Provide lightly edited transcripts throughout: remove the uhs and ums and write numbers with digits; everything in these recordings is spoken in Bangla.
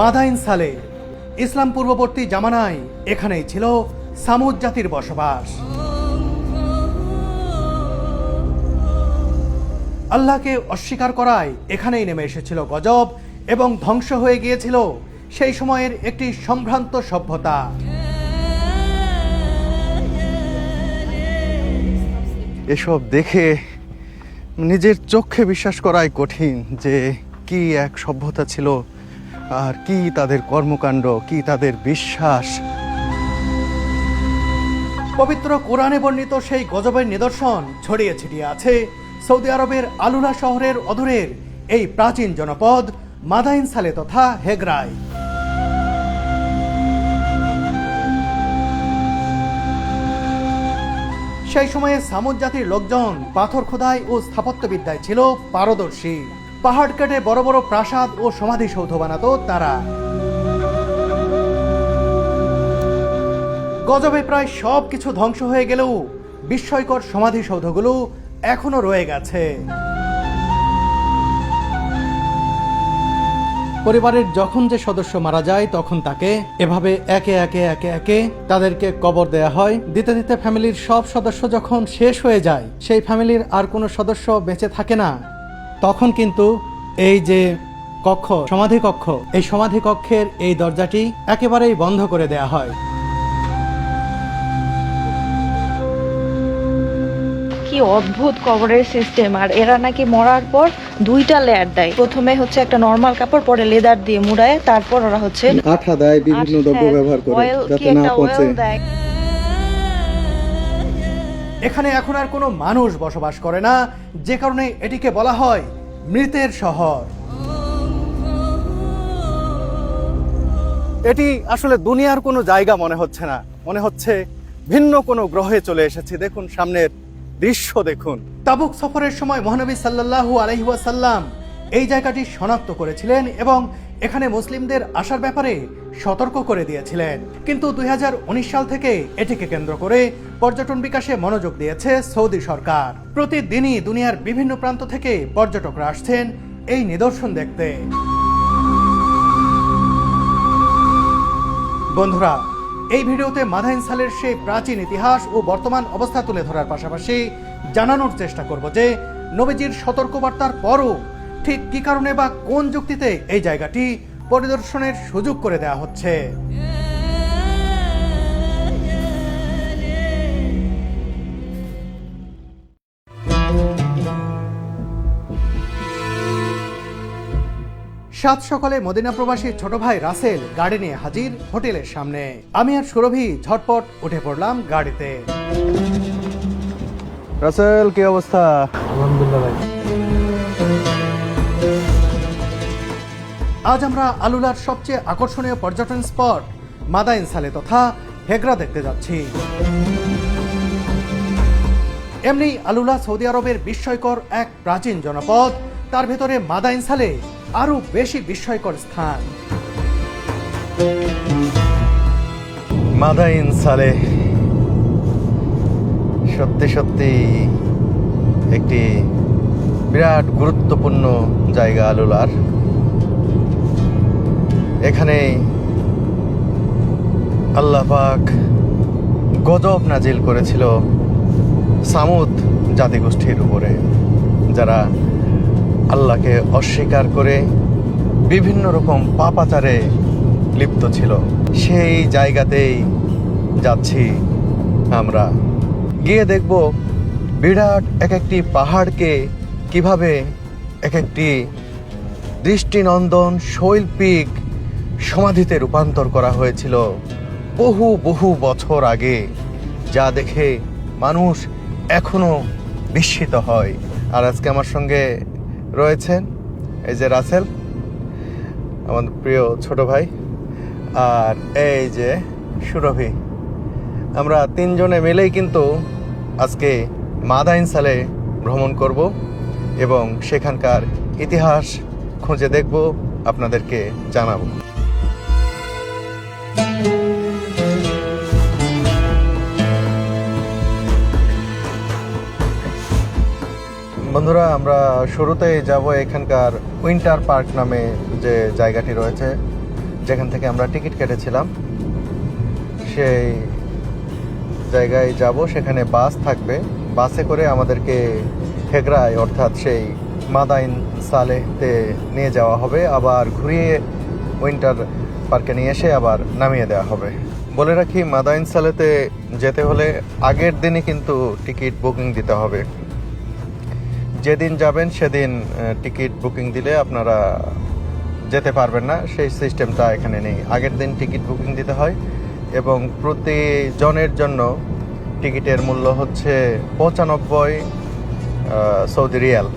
মাদাইন সালে ইসলাম পূর্ববর্তী জামানায় এখানেই ছিল সামুদ জাতির বসবাস। আল্লাহকে অস্বীকার করায় এখানেই নেমে এসেছিল গজব এবং ধ্বংস হয়ে গিয়েছিল সেই সময়ের একটি সম্ভ্রান্ত সভ্যতা। এসব দেখে নিজের চোখে বিশ্বাস করাই কঠিন যে কি এক সভ্যতা ছিল, আর কি তাদের কর্মকাণ্ড, কি তাদের বিশ্বাস। পবিত্র কোরআনে বর্ণিত সেই গজবের নিদর্শন ছড়িয়ে ছিটিয়ে আছে সৌদি আরবের আলুলা শহরের অদূরের এই প্রাচীন জনপদ মাদাইন সালে তথা হেগরায়। সেই সময়ে সামুদ জাতির লোকজন পাথর খোদাই ও স্থাপত্যবিদ্যায় ছিল পারদর্শী। পাহাড় কেটে বড় বড় প্রাসাদ ও সমাধিসৌধ বানাতো তারা। গজবে প্রায় সব কিছু ধ্বংস হয়ে গেলেও বিস্ময়কর সমাধিসৌধগুলো এখনো রয়ে গেছে। পরিবারের যখন যে সদস্য মারা যায় তখন তাকে এভাবে একে একে একে একে তাদেরকে কবর দেয়া হয়। দিতে দিতে ফ্যামিলির সব সদস্য যখন শেষ হয়ে যায়, সেই ফ্যামিলির আর কোনো সদস্য বেঁচে থাকে না, তখন কিন্তু এই যে কক্ষ, সমাধি কক্ষ, এই সমাধি কক্ষের এই দরজাটি একেবারেই বন্ধ করে দেয়া হয়। কি অদ্ভুত কবরের সিস্টেম! আর এরা নাকি মরার পর দুইটা লেয়ার দেয়। প্রথমে হচ্ছে একটা নরমাল কাপড়, পরে লেদার দিয়ে মুড়ায়, তারপর ওরা হচ্ছে আঠা দেয়, বিভিন্ন দ্রব্য ব্যবহার করে যাতে না পচে। এখানে এখন আর কোনো মানুষ বসবাস করে না, যে কারণে এটিকে বলা হয় মৃতের শহর। এটি আসলে দুনিয়ার কোনো জায়গা মনে হচ্ছে না, মনে হচ্ছে ভিন্ন কোনো গ্রহে চলে এসেছি। দেখুন সামনের দৃশ্য দেখুন। তাবুক সফরের সময় মহানবী সাল্লাল্লাহু আলাইহি ওয়াসাল্লাম এই জায়গাটি শনাক্ত করেছিলেন এবং এখানে মুসলিমদের আসার ব্যাপারে সতর্ক করে দিয়েছিলেন। কিন্তু 2019 সাল থেকে এটিকে কেন্দ্র করে পর্যটন বিকাশে মনোযোগ দিয়েছে সৌদি সরকার। প্রতিদিনই দুনিয়ার বিভিন্ন প্রান্ত থেকে পর্যটকরা আসছেন এই নিদর্শন দেখতে। বন্ধুরা, এই ভিডিওতে মাদাইন সালের সেই প্রাচীন ইতিহাস ও বর্তমান অবস্থা তুলে ধরার পাশাপাশি জানানোর চেষ্টা করব যে নবীজির সতর্কবার্তার পরও ঠিক কী কারণে বা কোন যুক্তিতে এই জায়গাটি পরিদর্শনের সুযোগ করে দেওয়া হচ্ছে। সাত সকালে মদিনা প্রবাসী ছোট ভাই রাসেল গাড়ি নিয়ে হাজির হোটেলের সামনে। আমি আর সুরভি ঝটপট উঠে পড়লাম গাড়িতে। রাসেল, কি অবস্থা? আলহামদুলিল্লাহ ভাই। আজ আমরা আলুলার সবচেয়ে আকর্ষণীয় পর্যটন স্পট মাদাইন সালে তথা হেগরা দেখতে যাচ্ছি। এমনি আলুলা সৌদি আরবের বিস্ময়কর এক প্রাচীন জনপদ, তার ভেতরে মাদাইন সালে আরো বেশি বিস্ময়কর স্থান। মাদাইন সালে সত্যি সত্যি একটি বিরাট গুরুত্বপূর্ণ জায়গা আলুলার। এখানে আল্লাহ পাক গজব নাজিল করেছিল সামুদ জাতিগোষ্ঠীর উপরে, যারা আল্লাহকে অস্বীকার করে বিভিন্ন রকম পাপাচারে লিপ্ত ছিল। সেই জায়গাতেই যাচ্ছি আমরা। গিয়ে দেখব বিরাট এক একটি পাহাড়কে কিভাবে এক একটি দৃষ্টিনন্দন শৈল্পিক সমাধিতে রূপান্তর করা হয়েছিল বহু বহু বছর আগে, যা দেখে মানুষ এখনো বিস্মিত হয়। আর আজকে আমার সঙ্গে রয়েছেন এই যে রাসেল, আমাদের প্রিয় ছোট ভাই, আর এই যে সুরভি। আমরা তিনজনে মিলেই কিন্তু আজকে মাদাইন সালে ভ্রমণ করব এবং সেখানকার ইতিহাস খুঁজে দেখব, আপনাদেরকে জানাবো। বন্ধুরা, আমরা শুরুতেই যাব এখানকার উইন্টার পার্ক নামে যে জায়গাটি রয়েছে যেখান থেকে আমরা টিকিট কেটেছিলাম সেই জায়গায় যাব। সেখানে বাস থাকবে, বাসে করে আমাদেরকে হেগরায় অর্থাৎ সেই মাদাইন সালেহতে নিয়ে যাওয়া হবে, আবার ঘুরিয়ে উইন্টার পার্কে নিয়ে এসে আবার নামিয়ে দেওয়া হবে। বলে রাখি, মাদাইন সালেতে যেতে হলে আগের দিনই কিন্তু টিকিট বুকিং দিতে হবে। যেদিন যাবেন সেদিন টিকিট বুকিং দিলে আপনারা যেতে পারবেন না, সেই সিস্টেমটা এখানে নেই। আগের দিন টিকিট বুকিং দিতে হয় এবং প্রতিজনের জন্য টিকিটের মূল্য হচ্ছে 95 সৌদি রিয়াল।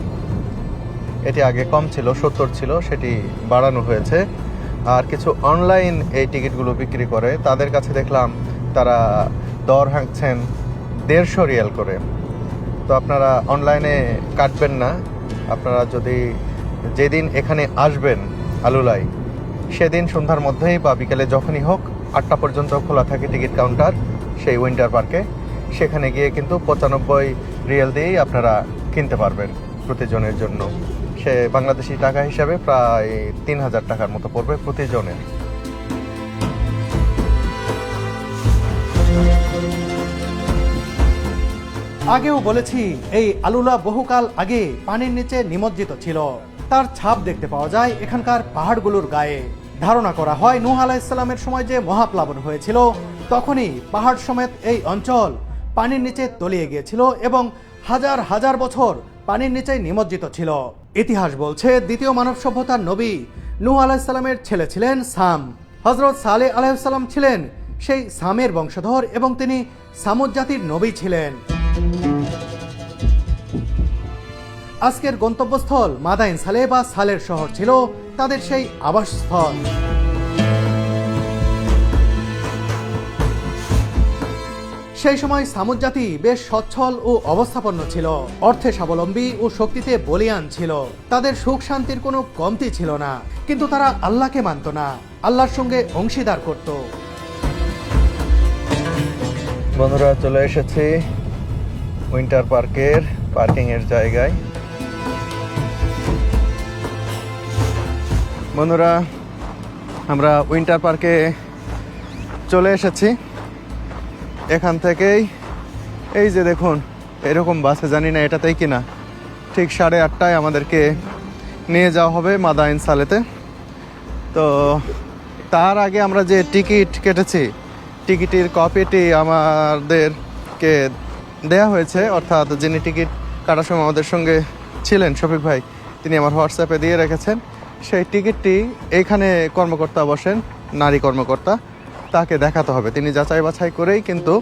এটি আগে কম ছিল, 70 ছিল, সেটি বাড়ানো হয়েছে। আর কিছু অনলাইন এই টিকিটগুলো বিক্রি করে, তাদের কাছে দেখলাম তারা দর হাঁকছেন 150 রিয়াল করে। তো আপনারা অনলাইনে কাটবেন না, আপনারা যদি যেদিন এখানে আসবেন আলুলাই সেদিন সন্ধ্যার মধ্যেই বা বিকেলে যখনই হোক 8টা পর্যন্ত খোলা থাকে টিকিট কাউন্টার সেই উইন্টার পার্কে। সেখানে গিয়ে কিন্তু 95 রিয়াল দিয়েই আপনারা কিনতে পারবেন প্রতিজনের জন্য। সে বাংলাদেশি টাকা হিসাবে প্রায় 3000 টাকার মতো পড়বে প্রতিজনের। আগেও বলেছি, এই আলুলা বহুকাল আগে পানির নিচে নিমজ্জিত ছিল। তার ছাপ দেখতে পাওয়া যায় এখানকার পাহাড়গুলোর গায়ে। ধারণা করা হয় নূহ আলাইহিসসালামের সময় যে মহাপ্লাবন হয়েছিল তখনই পাহাড় সমেত এই অঞ্চল পানির নিচে তলিয়ে গিয়েছিল এবং হাজার হাজার বছর পানির নিচে নিমজ্জিত ছিল। ইতিহাস বলছে দ্বিতীয় মানব সভ্যতার নবী নূহ আলাইহিসসালামের ছেলে ছিলেন সাম। হযরত সালেহ আলাইহিসসালাম ছিলেন সেই সামের বংশধর এবং তিনি সামুদ জাতির নবী ছিলেন। আজকের গন্তব্যস্থল মাদাইন সালেহ বা সালের শহর ছিল তাদের সেই আবাসস্থল। সেই সময় সামুদ জাতি বেশ সচ্ছল ও অবস্থাপন্ন ছিল, অর্থে স্বাবলম্বী ও শক্তিতে বলীয়ান ছিল। তাদের সুখ শান্তির কোনো কমতি ছিল না, কিন্তু তারা আল্লাহকে মানত না, আল্লাহর সঙ্গে অংশীদার করত। বন্ধুরা, চলে এসেছি উইন্টার পার্কের পার্কিং এর জায়গায়। বন্ধুরা, আমরা উইন্টার পার্কে চলে এসেছি। এখান থেকেই এই যে দেখুন, এরকম বাসে, জানি না এটাতেই কিনা, ঠিক 8:30টায় আমাদেরকে নিয়ে যাওয়া হবে মাদাইন সালেতে। তো তার আগে আমরা যে টিকিট কেটেছি, টিকিটের কপিটি আমাদেরকে দেয়া হয়েছে, অর্থাৎ যিনি টিকিট কাটার সময় আমাদের সঙ্গে ছিলেন শফিক ভাই, তিনি আমার হোয়াটসঅ্যাপে দিয়ে রেখেছেন। সেই টিকিটটি এইখানে কর্মকর্তা বসেন, নারী কর্মকর্তা, তাকে দেখাতে হবে। তিনি যাচাই বাছাই করেই কিন্তু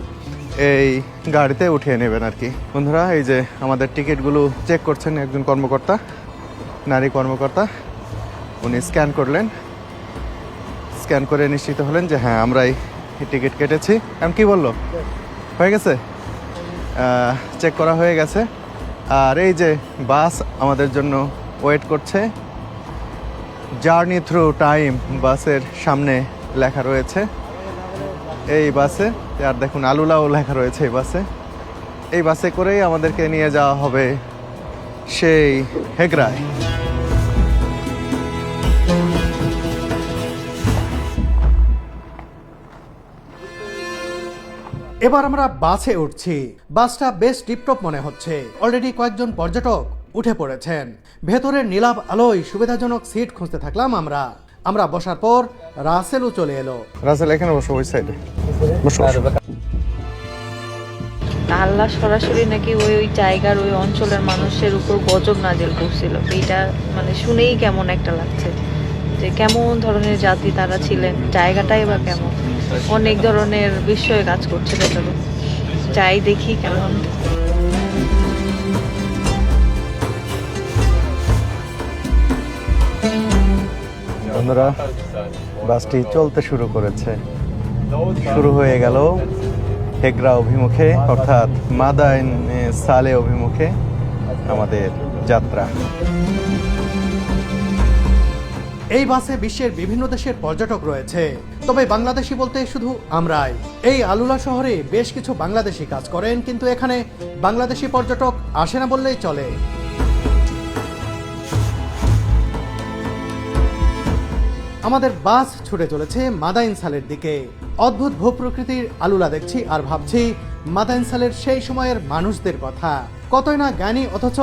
এই গাড়িতে উঠিয়ে নেবেন আর কি। বন্ধুরা, এই যে আমাদের টিকিটগুলো চেক করছেন একজন কর্মকর্তা, নারী কর্মকর্তা। উনি স্ক্যান করলেন, স্ক্যান করে নিশ্চিত হলেন যে হ্যাঁ, আমরাই টিকিট কেটেছি। এখন কি বললো, হয়ে গেছে, চেক করা হয়ে গেছে। আর এই যে বাস আমাদের জন্য ওয়েট করছে, জার্নি থ্রু টাইম বাসের সামনে লেখা রয়েছে এই বাসে। আর দেখুন আলুলাও লেখা রয়েছে এই বাসে। এই বাসে করেই আমাদেরকে নিয়ে যাওয়া হবে সেই হেগরায়। এবার আমরা বাসে উঠছি। বাসটা বেশ টিপটপ মনে হচ্ছে। অলরেডি কয়েকজন পর্যটক উঠে পড়েছেন। ভেতরের নীলাভ আলোয় সুবিধাজনক সিট খুঁজতে থাকলাম আমরা বসার পর রাসেলও চলে এলো। রাসেল, এখানে বসো, ওই সাইডে বসো। আল্লাহ সরাসরি নাকি ওই জায়গার ওই অঞ্চলের মানুষের উপর গজব নাজিল করছিল। এইটা মানে শুনেই কেমন একটা লাগছে, যে কেমন ধরনের জাতি তারা ছিলেন, জায়গাটাই বা কেমন। অনেক ধরনের বিষয় কাজ করছে ভেতরে, যাই দেখি কেমন। বন্ধুরা, বাসটি চলতে শুরু করেছে, শুরু হয়ে গেল হেগরা অভিমুখে, অর্থাৎ মাদাইন সালে অভিমুখে আমাদের যাত্রা। এই বাসে বিশ্বের বিভিন্ন দেশের পর্যটক রয়েছে, তবে বাংলাদেশি বলতে শুধু আমরাই। এই আলুলা শহরে বেশ কিছু বাংলাদেশি কাজ করেন, কিন্তু এখানে বাংলাদেশি পর্যটক আসে না বললেই চলে। আমাদের বাস ছুটে চলেছে মাদাইন সালের দিকে। অদ্ভুত ভূপ্রকৃতির আলুলা দেখছি আর ভাবছি মাদাইন সালের সেই সময়ের মানুষদের কথা। কতই না জ্ঞানী অথচ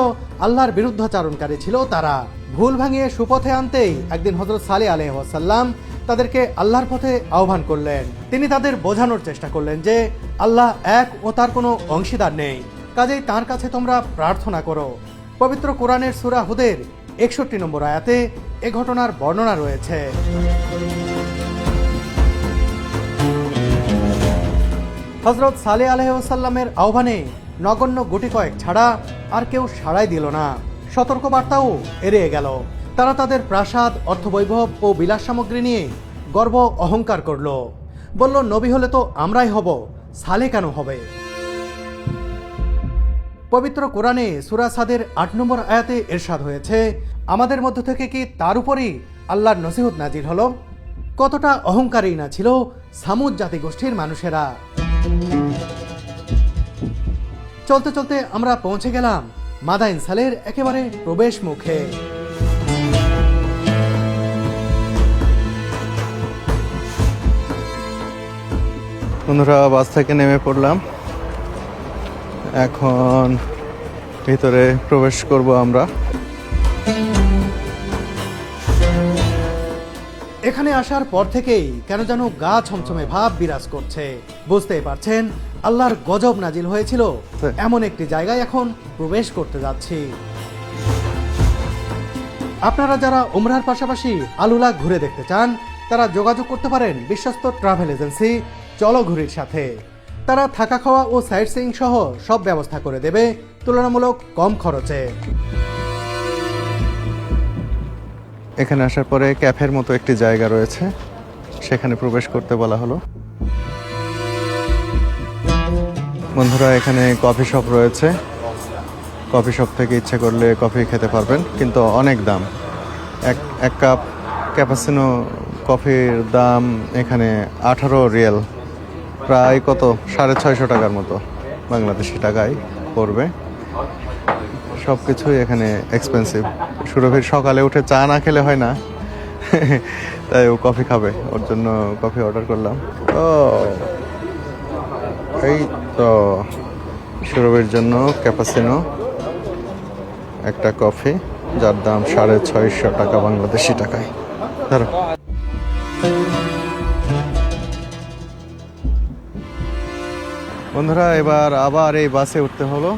আল্লাহর বিরুদ্ধাচারণকারী ছিল তারা। ভুল ভাঙিয়ে সুপথে আনতেই একদিন হযরত সালেহ আলাইহিস সালাম তাদেরকে আল্লাহর পথে আহ্বান করলেন। তিনি তাদের বোঝানোর চেষ্টা করলেন যে আল্লাহ এক ও তার কোনো অংশীদার নেই, কাজেই তার কাছে তোমরা প্রার্থনা করো। পবিত্র কোরআনের সূরা হুদের 61 নম্বর আয়াতে এ ঘটনার বর্ণনা রয়েছে। হযরত সালেহ আলাইহিস সালামের আহ্বানে নগণ্য গুটি কয়েক ছাড়া আর কেউ সাড়াই দিল না। সতর্কবার্তাও এড়িয়ে গেল। তারা তাদের প্রাসাদ, অর্থবৈভব ও বিলাস সামগ্রী নিয়ে গর্ব অহংকার করল। বলল, নবী হলে তো আমরাই হব, সালেহ কেন হবে? পবিত্র কোরআনে সূরা সাদের 8 নম্বর আয়াতে ইরশাদ হয়েছে, আমাদের মধ্য থেকে কি তার উপরই আল্লাহর নসিহত নাজির হলো? কতটা অহংকারী না ছিল সামুদ জাতিগোষ্ঠীর মানুষেরা। চলতে চলতে আমরা পৌঁছে গেলাম মাদাইন সালের একেবারে প্রবেশ মুখে। বন্ধুরা, বাস থেকে নেমে পড়লাম, এখন ভিতরে প্রবেশ করব আমরা। এখানে আসার পর থেকেই কেন যেন গা ছমছমে ভাব বিরাজ করছে। বুঝতেই পারছেন আল্লাহর গজব নাজিল হয়েছিল এমন একটি জায়গায় এখন প্রবেশ করতে যাচ্ছি। আপনারা যারা উমরার পাশাপাশি আলুলা ঘুরে দেখতে চান তারা যোগাযোগ করতে পারেন বিশ্বস্ত ট্রাভেল এজেন্সি চলো ঘুরির সাথে। তারা থাকা খাওয়া ও সাইট সিইং সহ সব ব্যবস্থা করে দেবে তুলনামূলক কম খরচে। এখানে আসার পরে ক্যাফের মতো একটি জায়গা রয়েছে, সেখানে প্রবেশ করতে বলা হলো। বন্ধুরা, এখানে কফি শপ রয়েছে। কফি শপ থেকে ইচ্ছে করলে কফি খেতে পারবেন, কিন্তু অনেক দাম। এক কাপ ক্যাপাচিনো কফির দাম এখানে 18 রিয়াল, প্রায় কত 650 টাকার মতো বাংলাদেশি টাকায় পড়বে। সব কিছুই এখানে এক্সপেন্সিভ। সুরভির সকালে উঠে চা না খেলে হয় না, তাই ও কফি খাবে, ওর জন্য কফি অর্ডার করলাম। ও এই তো সুরভির জন্য ক্যাপাচিনো একটা কফি, যার দাম 650 টাকা বাংলাদেশি টাকায়। ধরো। বন্ধুরা, এবার আবার এই বাসে উঠতে হলো।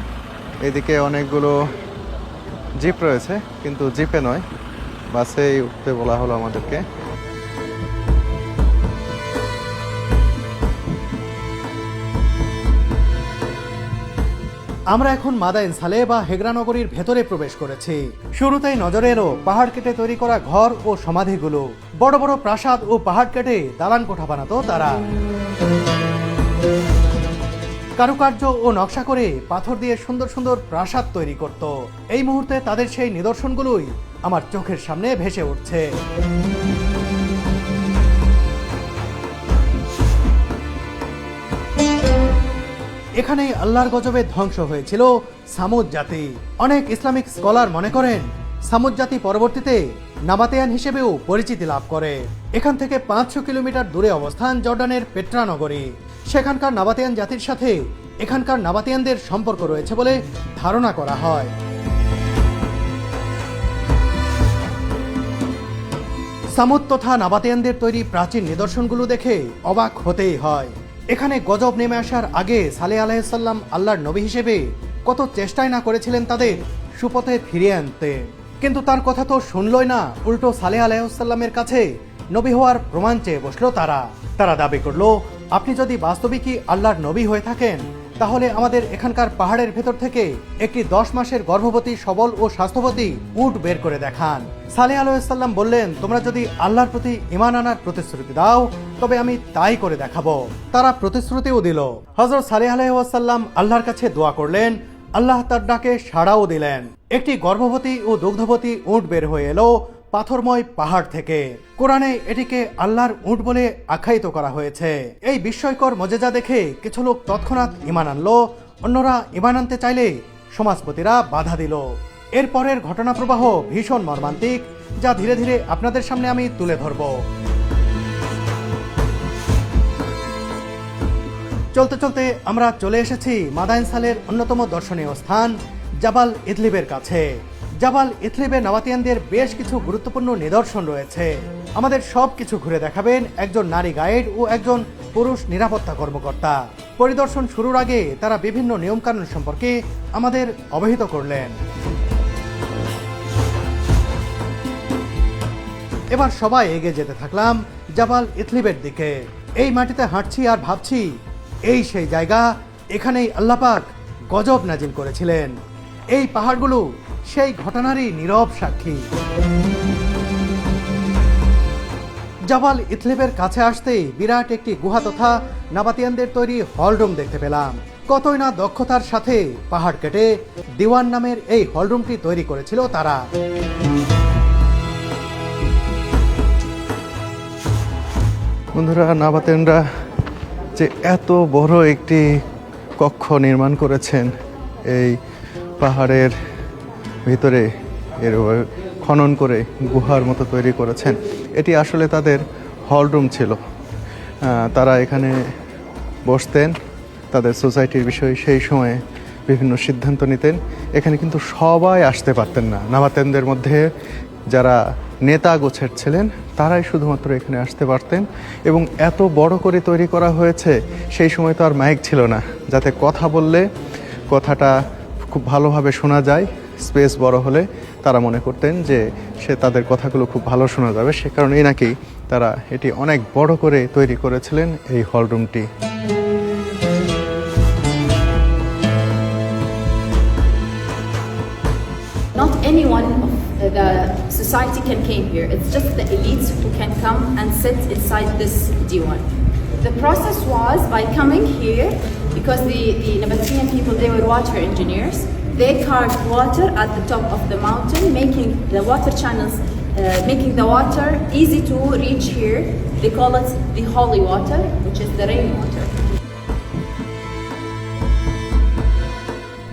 এদিকে অনেকগুলো জিপ রয়েছে, কিন্তু জিপে নয়, বাসেই উঠতে বলা হলো আমাদেরকে। আমরা এখন মাদাইন সালে বা হেগরা নগরীর ভেতরে প্রবেশ করেছি। শুরুতেই নজরে এলো পাহাড় কেটে তৈরি করা ঘর ও সমাধিগুলো। বড় বড় প্রাসাদ ও পাহাড় কেটে দালান কোঠা বানাতো তারা। কারুকার্য ও নকশা করে পাথর দিয়ে সুন্দর সুন্দর প্রাসাদ তৈরি করত। এই মুহূর্তে তাদের সেই নিদর্শনগুলোই আমার চোখের সামনে ভেসে উঠছে। এখানেই আল্লাহর গজবে ধ্বংস হয়েছিল সামুদ জাতি। অনেক ইসলামিক স্কলার মনে করেন সামুদ জাতি পরবর্তীতে নাবাতেয়ান হিসেবেও পরিচিতি লাভ করে। এখান থেকে 500 কিলোমিটার দূরে অবস্থান জর্ডানের পেট্রা নগরী। সেখানকার নাবাতেয়ান জাতির সাথে এখানকার নাবাতেয়ানদের সম্পর্ক রয়েছে বলে ধারণা করা হয়। সামুদ তথা নাবাতেয়ানদের তৈরি প্রাচীন নিদর্শনগুলো দেখে অবাক হতেই হয়। এখানে গজব নেমে আসার আগে সালেহ আলাইহিস সালাম আল্লাহর নবী হিসেবে কত চেষ্টাই না করেছিলেন তাদের সুপথে ফিরিয়ে আনতে, কিন্তু তার কথা তো শুনলই না। উল্টো সালেহ আলাইহিস সালামের কাছে নবী হওয়ার প্রমাণ চেয়ে বসলো তারা দাবি করলো, আপনি যদি বাস্তবিকই আল্লাহর নবী হয়ে থাকেন তাহলে আমাদের এখানকার পাহাড়ের ভেতর থেকে একটি 10 মাসের গর্ভবতী, সবল ও স্বাস্থ্যবতী উট বের করে দেখান। সালেহ আলাইহিস সালাম বললেন, তোমরা যদি আল্লাহর প্রতি ঈমান আনার প্রতিশ্রুতি দাও তবে আমি তাই করে দেখাবো। তারা প্রতিশ্রুতিও দিল। হযরত সালেহ আলাইহিস সালাম আল্লাহর কাছে দোয়া করলেন, আল্লাহ তার ডাকে সাড়াও দিলেন। একটি গর্ভবতী ও দুগ্ধবতী উট বের হয়ে এলো পাথরময় পাহাড় থেকে। কোরআনে এটিকে আল্লাহর উট বলে আখ্যায়িত করা হয়েছে। এই বিস্ময়কর মজেজা দেখে কিছু লোক তৎক্ষণাৎ ঈমান আনলো, অন্যরা ঈমান আনতে চাইলে সমাজপতিরা বাধা দিল। এরপরের ঘটনা প্রবাহ ভীষণ মর্মান্তিক, যা ধীরে ধীরে আপনাদের সামনে আমি তুলে ধরব। চলতে চলতে আমরা চলে এসেছি মাদায়েন সালের অন্যতম দর্শনীয় স্থান জাবাল ইদলিবের কাছে। জাবাল ইদলিবে নাবাতিয়ানদের বেশ কিছু গুরুত্বপূর্ণ নিদর্শন রয়েছে। আমাদের সব কিছু ঘুরে দেখাবেন একজন নারী গাইড ও একজন পুরুষ নিরাপত্তা কর্মকর্তা। পরিদর্শন শুরুর আগে তারা বিভিন্ন নিয়মকানুন সম্পর্কে আমাদের অবহিত করলেন। এবার সবাই এগিয়ে যেতে থাকলাম জাবাল ইদলিবের দিকে। এই মাটিতে হাঁটছি আর ভাবছি, এই সেই জায়গা, এখানেই আল্লাহ পাক গজব নাজিল করেছিলেন। এই পাহাড়গুলো সেই ঘটনারই নীরব সাক্ষী। জাবাল ইদলিবের কাছে আসতেই বিরাট একটি গুহা তথা নাবাতিয়ানদের তৈরি হলরুম দেখতে পেলাম। কতই না দক্ষতার সাথে পাহাড় কেটে দিওয়ান নামের এই হলরুমটি তৈরি করেছিল তারা। বন্ধুরা, নাবাতিয়ানরা যে এত বড় একটি কক্ষ নির্মাণ করেছেন এই পাহাড়ের ভিতরে, এর খনন করে গুহার মতো তৈরি করেছেন, এটি আসলে তাদের হলরুম ছিল। তারা এখানে বসতেন, তাদের সোসাইটির বিষয়ে সেই সময়ে বিভিন্ন সিদ্ধান্ত নিতেন। এখানে কিন্তু সবাই আসতে পারতেন না। নাবাতিয়ানদের মধ্যে যারা নেতা গোছের ছিলেন তারাই শুধুমাত্র এখানে আসতে পারতেন। এবং এত বড় করে তৈরি করা হয়েছে, সেই সময় তো আর মাইক ছিল না, যাতে কথা বললে কথাটা খুব ভালোভাবে শোনা যায়। স্পেস বড় হলে তারা মনে করতেন যে তাদের কথাগুলো খুব ভালো শোনা যাবে, সে কারণেই নাকি তারা এটি অনেক বড় করে তৈরি করেছিলেন এই হলরুমটি। Not anyone of the society can came here. It's just the elites who can come and sit inside this diwan. The process was by coming here, because the Nabatean people, they were water engineers. They carved water at the top of the mountain, making the water channels, making the water easy to reach here. They call it the holy water, which is the rainwater.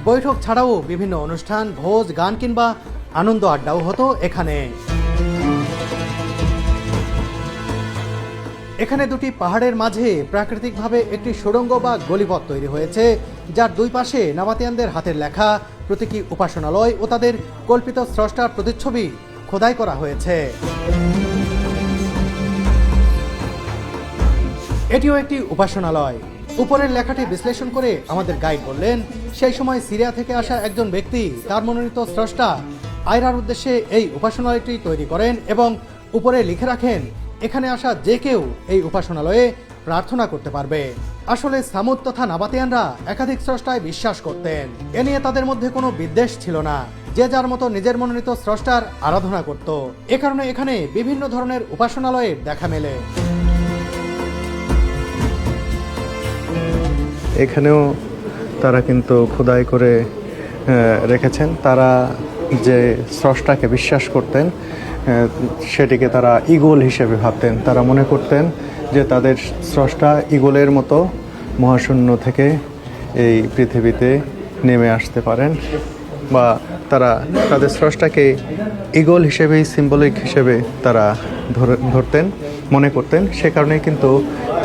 বৈঠক ছাড়াও বিভিন্ন অনুষ্ঠান, ভোজ, গান কিংবা আনন্দ আড্ডাও হতো এখানে। এখানে দুটি পাহাড়ের মাঝে প্রাকৃতিকভাবে একটি সুড়ঙ্গ বা গলিপথ তৈরি হয়েছে, যার দুই পাশে নাবাতিয়ানদের হাতের লেখা প্রতীকী উপাসনালয় ও তাদের কল্পিত স্রষ্টার প্রতিচ্ছবি খোদাই করা হয়েছে। এটিও একটি উপাসনালয়। উপরের লেখাটি বিশ্লেষণ করে আমাদের গাইড বললেন, সেই সময় সিরিয়া থেকে আসা একজন ব্যক্তি তার মনোনীত স্রষ্টা আয়রার উদ্দেশ্যে এই উপাসনালয়টি তৈরি করেন এবং উপরে লিখে রাখেন, এখানে আসা যে কেউ এই উপাসনালয়ে প্রার্থনা করতে পারবে। আসলে সামুদ তথা নাবাতিয়ানরা একাধিক স্রষ্টায় বিশ্বাস করতেন। এ নিয়ে তাদের মধ্যে কোনো বিদ্বেষ ছিল না। যে যার মতো নিজের মনোনীত স্রষ্টার আরাধনা করত। এ কারণে এখানে বিভিন্ন ধরনের উপাসনালয়ের দেখা মেলে। এখানেও তারা কিন্তু খোদাই করে রেখেছেন। তারা যে স্রষ্টাকে বিশ্বাস করতেন সেটিকে তারা ঈগল হিসেবে ভাবতেন। তারা মনে করতেন যে তাদের স্রষ্টা ঈগলের মতো মহাশূন্য থেকে এই পৃথিবীতে নেমে আসতে পারেন, বা তারা তাদের স্রষ্টাকে ঈগল হিসেবেই, সিম্বলিক হিসেবে তারা ধরতেন, মনে করতেন। সে কারণেই কিন্তু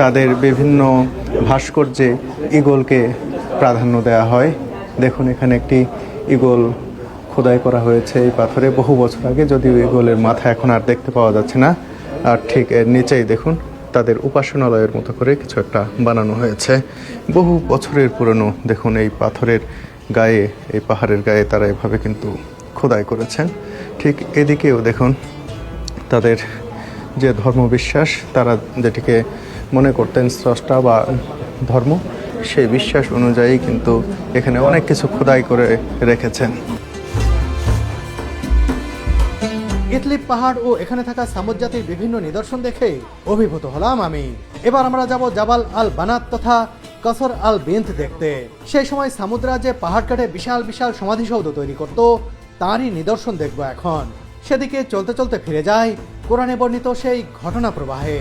তাদের বিভিন্ন ভাস্কর্যে ঈগলকে প্রাধান্য দেওয়া হয়। দেখুন, এখানে একটি ঈগল খোদাই করা হয়েছে এই পাথরে বহু বছর আগে, যদিও ঈগলের মাথা এখন আর দেখতে পাওয়া যাচ্ছে না। আর ঠিক এর নিচেই দেখুন তাদের উপাসনালয়ের মতো করে কিছু একটা বানানো হয়েছে, বহু বছরের পুরনো। দেখুন এই পাথরের গায়ে, এই পাহাড়ের গায়ে তারা এভাবে কিন্তু খোদাই করেছেন। ঠিক এদিকেও দেখুন তাদের যে ধর্মবিশ্বাস, তারা যেটিকে মনে করতেন স্রষ্টা বা ধর্ম, সেই বিশ্বাস অনুযায়ী কিন্তু এখানে অনেক কিছু খোদাই করে রেখেছেন। ইদলিব পাহাড় ও এখানে থাকা সামুদ জাতির বিভিন্ন নিদর্শন দেখে অভিভূত হলাম আমি। এবার আমরা যাব জাবাল আল বানাত তথা কসর আল বিন্ত দেখতে। সেই সময় সামুদ্রা যে পাহাড় কাটে বিশাল বিশাল সমাধিসৌধ তৈরি করত, তারই নিদর্শন দেখব এখন। সেদিকে চলতে চলতে ফিরে যায় কোরআনে বর্ণিত সেই ঘটনা প্রবাহে।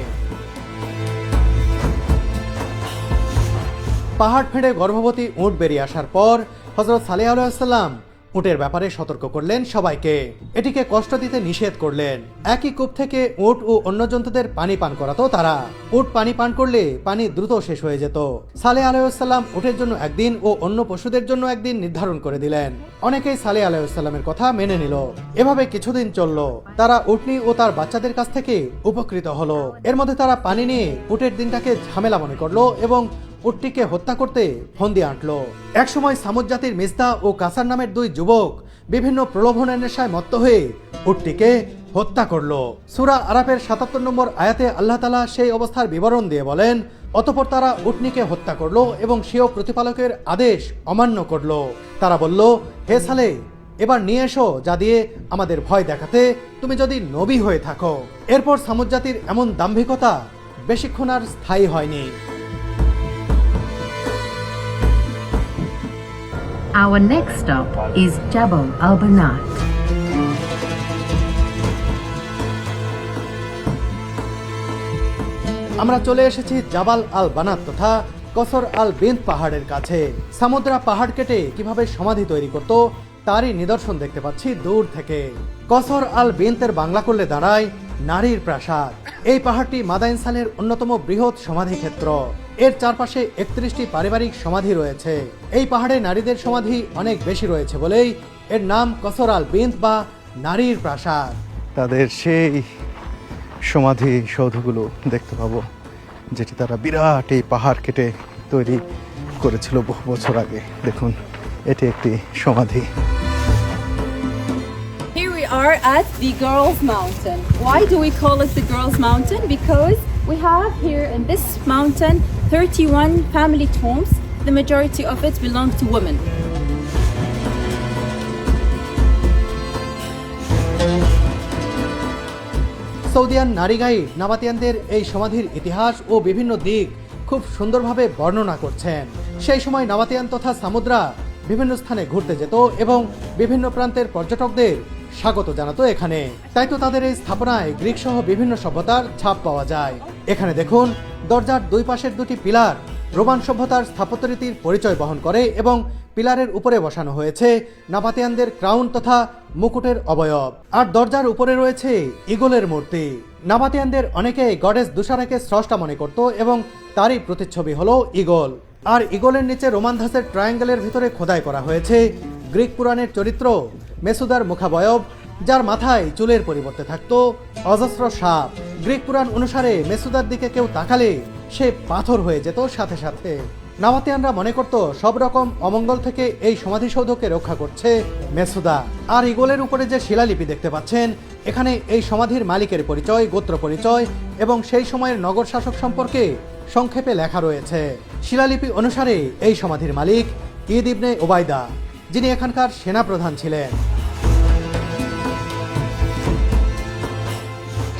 পাহাড় ফেড়ে গর্ভবতী উট বেরিয়ে আসার পর হযরত সালেহ আলাইহিস সালাম উটের ব্যাপারে সতর্ক করলেন সবাইকে, এটিকে কষ্ট দিতে নিষেধ করলেন। একই কূপ থেকে উট ও অন্য জন্তুদের পানি পান করাতো তারা। উট পানি পান করলে পানি দ্রুত শেষ হয়ে যেত। সালেহ আলাইহিসসালাম উটের জন্য একদিন ও অন্য পশুদের জন্য একদিন নির্ধারণ করে দিলেন। অনেকেই সালেহ আলাইহিসসালামের কথা মেনে নিল। এভাবে কিছুদিন চলল। তারা উটনি ও তার বাচ্চাদের কাছ থেকে উপকৃত হলো। এর মধ্যে তারা পানি নিয়ে উটের দিনটাকে ঝামেলা মনে করলো এবং উটটিকে হত্যা করতে ফন্দি আঁটলো। একসময় সামুদ জাতির মিজদা ও কাসার নামের দুই যুবক বিভিন্ন প্রলোভনের নেশায় মত্ত হয়ে উটটিকে হত্যা করলো। সূরা আরাফের ৭৭ নম্বর আয়াতে আল্লাহ তাআলা সেই অবস্থার বিবরণ দিয়ে বলেন, অতঃপর তারা উটনিকে হত্যা করলো এবং সেও প্রতিপালকের আদেশ অমান্য করলো। তারা বলল, হে সালেহ, এবার নিয়ে এসো যা দিয়ে আমাদের ভয় দেখাতে, তুমি যদি নবী হয়ে থাকো। এরপর সামুদ জাতির এমন দাম্ভিকতা বেশিক্ষণ আর স্থায়ী হয়নি। Our next stop is Jabal al-Banat. আমরা চলে এসেছি জাবাল আল বানাত তথা কসর আল বিন্ত পাহাড়ের কাছে। সামুদ্রা পাহাড় কেটে কিভাবে সমাধি তৈরি করত তারই নিদর্শন দেখতে পাচ্ছি দূর থেকে। কসর আল বিন্তের বাংলা করলে দাঁড়ায় নারীর প্রাসাদ। এই পাহাড়টি মাদাইনসানের অন্যতম বৃহৎ সমাধি ক্ষেত্র। এর চারপাশে 31টি পারিবারিক সমাধি রয়েছে। এই পাহাড়ে নারীদের সমাধি অনেক বেশি রয়েছে বলেই এর নাম কসর আল বিন্ত বা নারীর প্রাসাদ। তাদের সেই সমাধি সৌধগুলো দেখতে পাবো, যেটি তারা বিরাট এই পাহাড় কেটে তৈরি করেছিল বহু বছর আগে। দেখুন, এটি একটি সমাধি। Here we are at the Girls Mountain. Why do we call it the Girls Mountain? Because we have here in this mountain 31 family tombs. The majority of it belong to women. সৌদিয়ান নারী গাইড নাবাতিয়ানদের এই সমাধির ইতিহাস ও বিভিন্ন দিক খুব সুন্দরভাবে বর্ণনা করছেন। সেই সময় নাবাতিয়ান তথা সামুদ্রা বিভিন্ন স্থানে ঘুরতে যেত এবং বিভিন্ন প্রান্তের পর্যটকদের স্বাগত জানাতো এখানে। তাই তো তাদের এই স্থাপনায় গ্রিক সহ বিভিন্ন সভ্যতার ছাপ পাওয়া যায়। এখানে দেখুন, দরজার দুই পাশের দুটি পিলার রোমান সভ্যতার স্থাপত্য রীতির পরিচয় বহন করে এবং পিলারের উপরে বসানো হয়েছে নাবাতিয়ানদের ক্রাউন তথা মুকুটের অবয়ব। আর দরজার উপরে রয়েছে ঈগলের মূর্তি। নাবাতিয়ানদের অনেকে গডেস দুশারাকে স্রষ্টা মনে করত এবং তারই প্রতিচ্ছবি হলো ঈগল। আর ঈগলের নিচে রোমান ধাঁচের ট্রায়াঙ্গেলের ভিতরে খোদাই করা হয়েছে গ্রিক পুরাণের চরিত্র মেসুদার মুখাবয়ব, যার মাথায় চুলের পরিবর্তে থাকতো অজস্র সাপ। গ্রিক পুরাণ অনুসারে মেসুদার দিকে কেউ তাকালে সে পাথর হয়ে যেত সাথে সাথে। নাবাতিয়ানরা মনে করত সব রকম অমঙ্গল থেকে এই সমাধিসৌধকে রক্ষা করছে মেসুদা। আর ঈগলের উপরে যে শিলালিপি দেখতে পাচ্ছেন, এখানে এই সমাধির মালিকের পরিচয়, গোত্র পরিচয় এবং সেই সময়ের নগর শাসক সম্পর্কে সংক্ষেপে লেখা রয়েছে। শিলালিপি অনুসারে এই সমাধির মালিক ঈদ ইবনে ওবায়দা, যিনি এখানকার সেনাপ্রধান ছিলেন।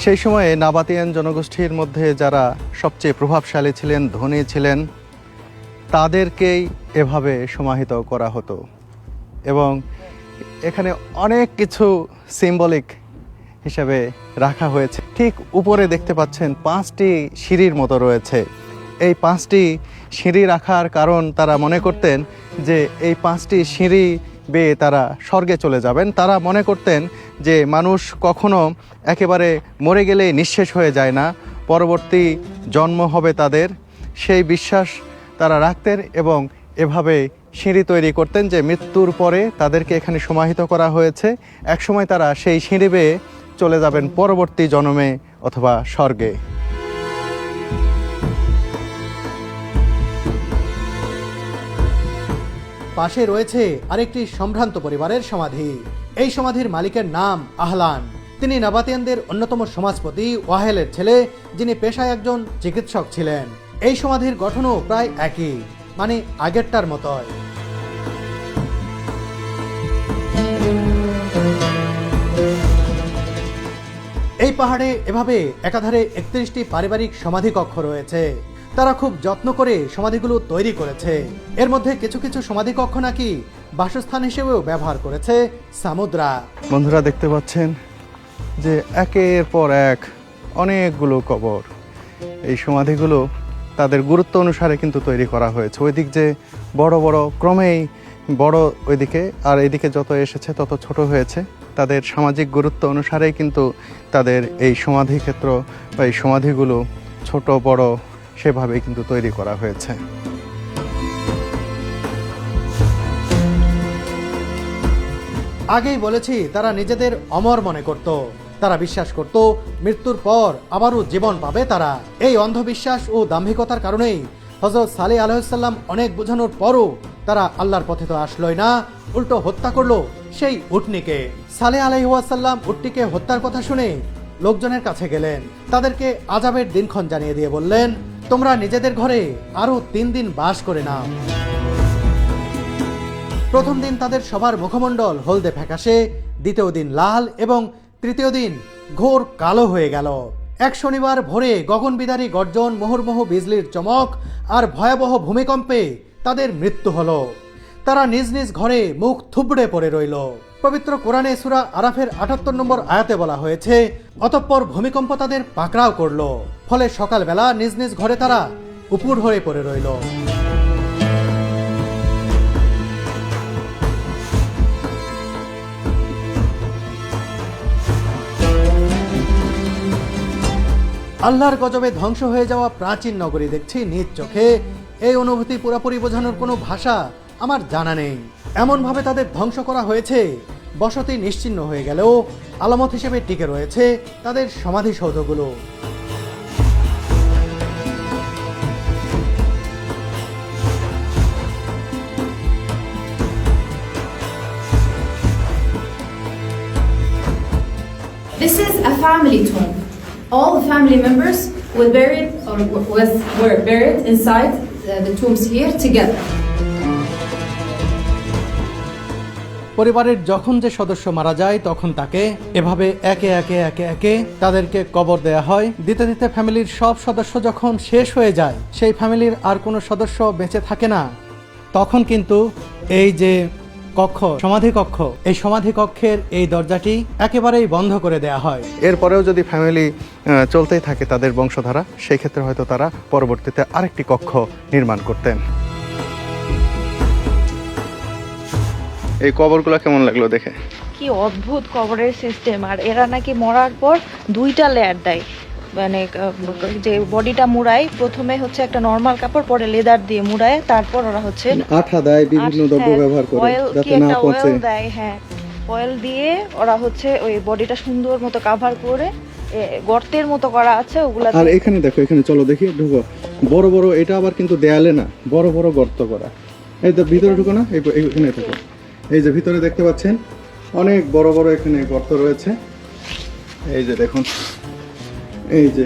সেই সময়ে নাবাতিয়ান জনগোষ্ঠীর মধ্যে যারা সবচেয়ে প্রভাবশালী ছিলেন, ধনী ছিলেন, তাদেরকেই এভাবে সমাহিত করা হতো। এবং এখানে অনেক কিছু সিম্বলিক হিসাবে রাখা হয়েছে। ঠিক উপরে দেখতে পাচ্ছেন 5টি সিঁড়ির মতো রয়েছে। এই 5টি সিঁড়ি রাখার কারণ তারা মনে করতেন যে এই 5টি সিঁড়ি বেয়ে তারা স্বর্গে চলে যাবেন। তারা মনে করতেন যে মানুষ কখনো একেবারে মরে গেলে নিঃশেষ হয়ে যায় না, পরবর্তী জন্ম হবে তাদের, সেই বিশ্বাস তারা রাখতেন এবং এভাবে সিঁড়ি তৈরি করতেন যে মৃত্যুর পরে তাদেরকে এখানে সমাহিত করা হয়েছে। একসময় তারা সেই সিঁড়ি বেয়ে চলে যাবেন পরবর্তী জন্মে অথবা স্বর্গে। পাশে রয়েছে আরেকটি সম্ভ্রান্ত পরিবারের সমাধি। এই সমাধির মালিকের নাম আহলান। তিনি নাবাতিয়ানদের অন্যতম সমাজপতি ওয়াহেলের ছেলে, যিনি পেশায় একজন চিকিৎসক ছিলেন। এই সমাধির গঠনও প্রায় একই, মানে আগেরটার মতোই। এই পাহাড়ে এভাবে একাধারে 31টি পারিবারিক সমাধি কক্ষ রয়েছে। তারা খুব যত্ন করে সমাধিগুলো তৈরি করেছে। এর মধ্যে কিছু কিছু সমাধি কক্ষ নাকি বাসস্থান হিসেবেও ব্যবহার করেছে সামুদ্রা। বন্ধুরা দেখতে পাচ্ছেন যে একের পর এক অনেকগুলো কবর। এই সমাধিগুলো তাদের গুরুত্ব অনুসারে কিন্তু তৈরি করা হয়েছে। ওই দিক যে বড় বড় ক্রমেই বড় ওইদিকে, আর এইদিকে যত এসেছে তত ছোট হয়েছে। তাদের সামাজিক গুরুত্ব অনুসারেই কিন্তু তাদের এই সমাধি ক্ষেত্র বা এই সমাধিগুলো ছোট বড় সেভাবেই কিন্তু তৈরি করা হয়েছে। আগেই বলেছি, তারা নিজেদের অমর মনে করত। তারা বিশ্বাস করত মৃত্যুর পর আবারও জীবন পাবে তারা। এই অন্ধবিশ্বাস ও দাম্ভিকতার কারণেই হযরত সালেহ আলাইহিসসালাম অনেক বোঝানোর পরও তারা আল্লাহর পথে তো আসলোই না, উল্টো হত্যা করলো সেই উটনিকে। সালেহ আলাইহিসসালাম উটটিকে হত্যার কথা শুনে লোকজনের কাছে গেলেন, তাদেরকে আযাবের দিনক্ষণ জানিয়ে দিয়ে বললেন, তোমরা নিজেদের ঘরে আরো 3 দিন বাস করে নাও। প্রথম দিন তাদের সবার মুখমণ্ডল হলদে ফ্যাকাশে, দ্বিতীয় দিন লাল এবং তৃতীয় দিন ঘোর কালো হয়ে গেল। এক শনিবার ভোরে গগনবিদারী গর্জন, মুহুর্মুহু বিজলির চমক আর ভয়াবহ ভূমিকম্পে তাদের মৃত্যু হলো। তারা নিজ নিজ ঘরে মুখ থুবড়ে পড়ে রইল। পবিত্র কোরআনে সূরা আরাফের ৭৮ নম্বর আয়াতে বলা হয়েছে, অতঃপর ভূমিকম্প তাদের পাকড়াও করলো, ফলে সকালবেলা নিজ নিজ ঘরে তারা উপুড় হয়ে পড়ে রইল। আল্লাহর গজবে ধ্বংস হয়ে যাওয়া প্রাচীন নগরী দেখছি নিজ চোখে। এই অনুভূতি পুরোপুরি বোঝানোর কোনো ভাষা আমার জানা নেই। এমনভাবে তাদের ধ্বংস করা হয়েছে, বসতি নিশ্চিহ্ন হয়ে গেলেও আলামত হিসেবে টিকে রয়েছে তাদের সমাধিসৌধগুলো। This is a family tomb. All the family members were buried inside the tombs here together. পরিবারের যখন যে সদস্য মারা যায় তখন তাকে এভাবে একে একে একে একে তাদেরকে কবর দেয়া হয়। দিতে দিতে ফ্যামিলির সব সদস্য যখন শেষ হয়ে যায়, সেই ফ্যামিলির আর কোনো সদস্য বেঁচে থাকে না, তখন কিন্তু এই যে কক্ষ, সমাধি কক্ষ, এই সমাধি কক্ষের এই দরজাটি একেবারেই বন্ধ করে দেয়া হয়। এরপরেও যদি ফ্যামিলি চলতেই থাকে তাদের বংশধারা, সেই ক্ষেত্রে হয়তো তারা পরবর্তীতে আরেকটি কক্ষ নির্মাণ করতেন। এই কবরগুলো কেমন লাগলো দেখে? কি অদ্ভুত কবরের সিস্টেম। আর এরা নাকি মরার পর 2টা লেয়ার দেয়, মানে যে বডিটা মুড়ায়, প্রথমে হচ্ছে একটা নরমাল কাপড়, পরে লেদার দিয়ে মুড়ায়, তারপর ওরা হচ্ছে আঠা দেয়, বিভিন্ন দ্রব্য ব্যবহার করে যাতে না পচে। অয়েল দেয়, হ্যাঁ অয়েল দিয়ে ওরা হচ্ছে ওই বডিটা সুন্দর মতো কভার করে, গর্তের মতো করা আছে ওগুলা। আর এখানে দেখো, এখানে চলো দেখি, ঢুকো। বড় বড়, এটা আবার কিন্তু দেয়ালে না, বড় বড় গর্ত করা। এই তো ভিতরে ঢুকো না, এখানে থাকো। এই যে ভিতরে দেখতে পাচ্ছেন অনেক বড় বড় এখানে গর্ত রয়েছে। এই যে দেখুন, এই যে